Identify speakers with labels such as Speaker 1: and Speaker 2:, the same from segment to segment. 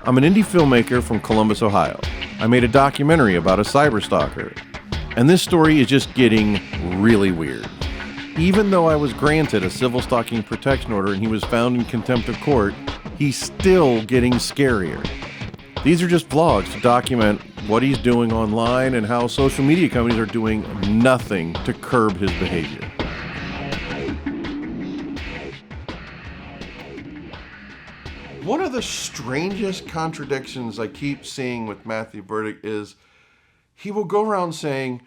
Speaker 1: I'm an indie filmmaker from Columbus, Ohio. I made a documentary about a cyberstalker. And this story is just getting really weird. Even though I was granted a Civil Stalking Protection Order and he was found in contempt of court, he's still getting scarier. These are just vlogs to document what he's doing online and how social media companies are doing nothing to curb his behavior. One of the strangest contradictions I keep seeing with Matthew Berdyck is he will go around saying,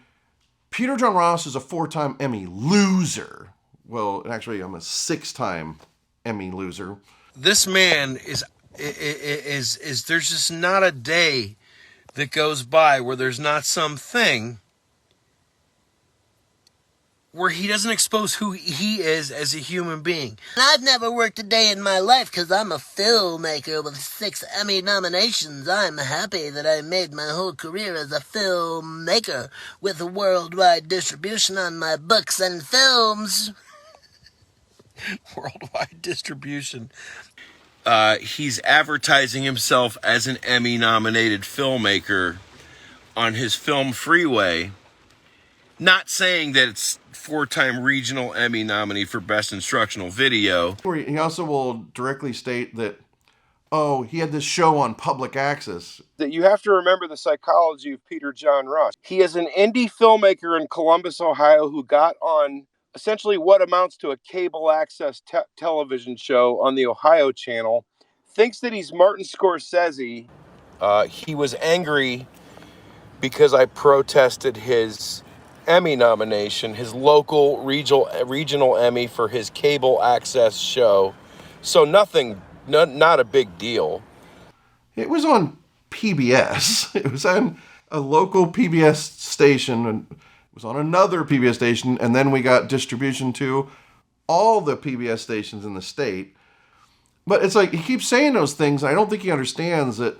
Speaker 1: Peter John Ross is a 4-time Emmy loser. Well, actually, I'm a 6-time Emmy loser.
Speaker 2: This man is there's just not a day that goes by where there's not something where he doesn't expose who he is as a human being.
Speaker 3: I've never worked a day in my life because I'm a filmmaker with 6 Emmy nominations. I'm happy that I made my whole career as a filmmaker with a worldwide distribution on my books and films.
Speaker 2: Worldwide distribution. He's advertising himself as an Emmy-nominated filmmaker on his Film Freeway, not saying that it's 4-time regional Emmy nominee for Best Instructional Video.
Speaker 1: He also will directly state that, oh, he had this show on public access.
Speaker 4: That you have to remember the psychology of Peter John Ross. He is an indie filmmaker in Columbus, Ohio, who got on essentially what amounts to a cable access television show on the Ohio channel, thinks that he's Martin Scorsese. He was angry because I protested his Emmy nomination, his local regional Emmy for his cable access show. So not a big deal.
Speaker 1: It was on PBS. It was on a local PBS station, and it was on another PBS station, and then we got distribution to all the PBS stations in the state. But it's like he keeps saying those things, and I don't think he understands that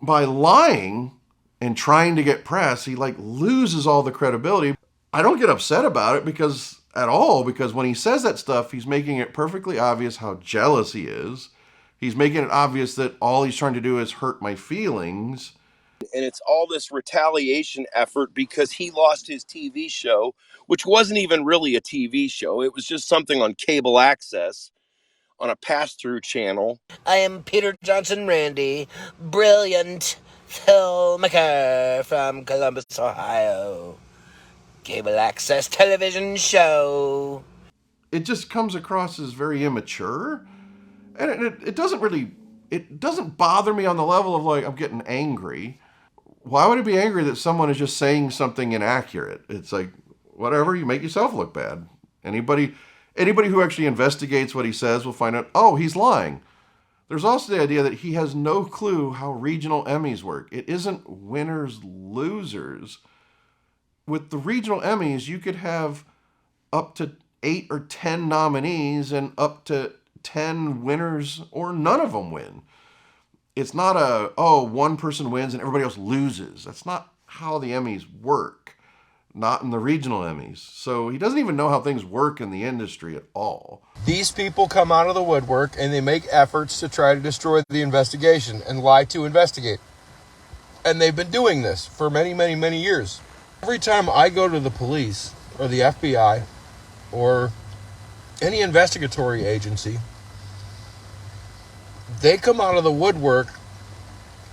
Speaker 1: by lying and trying to get press, he loses all the credibility. I don't get upset about it because when he says that stuff, he's making it perfectly obvious how jealous he is. He's making it obvious that all he's trying to do is hurt my feelings.
Speaker 4: And it's all this retaliation effort because he lost his TV show, which wasn't even really a TV show. It was just something on cable access on a pass-through channel.
Speaker 3: I am Peter Johnson Randy, brilliant filmmaker from Columbus, Ohio. Cable access television show.
Speaker 1: It just comes across as very immature. And it doesn't bother me on the level of I'm getting angry. Why would it be angry that someone is just saying something inaccurate? It's like, whatever, you make yourself look bad. Anybody who actually investigates what he says will find out, oh, he's lying. There's also the idea that he has no clue how regional Emmys work. It isn't winners, losers. With the regional Emmys, you could have up to 8 or 10 nominees and up to 10 winners, or none of them win. It's not one person wins and everybody else loses. That's not how the Emmys work. Not in the regional Emmys. So he doesn't even know how things work in the industry at all.
Speaker 4: These people come out of the woodwork and they make efforts to try to destroy the investigation and lie to investigate. And they've been doing this for many, many, many years. Every time I go to the police or the FBI or any investigatory agency, they come out of the woodwork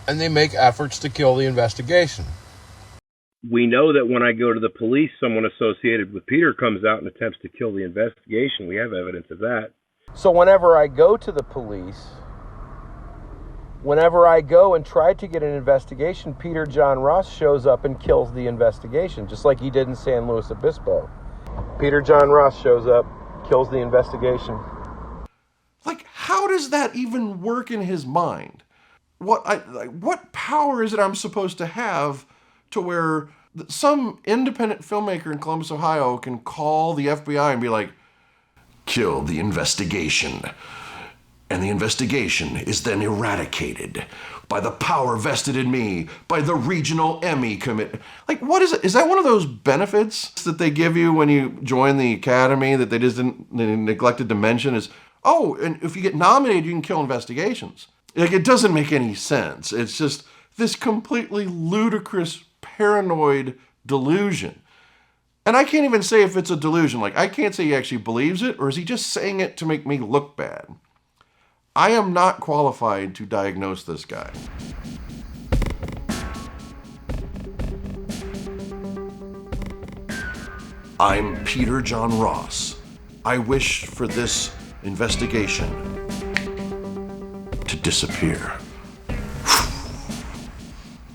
Speaker 4: and they make efforts to kill the investigation.
Speaker 5: We know that when I go to the police, someone associated with Peter comes out and attempts to kill the investigation. We have evidence of that.
Speaker 4: So whenever I go to the police, whenever I go and try to get an investigation, Peter John Ross shows up and kills the investigation, just like he did in San Luis Obispo. Peter John Ross shows up, kills the investigation.
Speaker 1: How does that even work in his mind? What power is it I'm supposed to have to where some independent filmmaker in Columbus, Ohio can call the FBI and be like, kill the investigation. And the investigation is then eradicated by the power vested in me by the regional Emmy committee. What is it? Is that one of those benefits that they give you when you join the academy that they neglected to mention is, oh, and if you get nominated, you can kill investigations. Like, it doesn't make any sense. It's just this completely ludicrous, paranoid delusion. And I can't even say if it's a delusion. Like, I can't say he actually believes it, or is he just saying it to make me look bad? I am not qualified to diagnose this guy. I'm Peter John Ross. I wish for this investigation to disappear.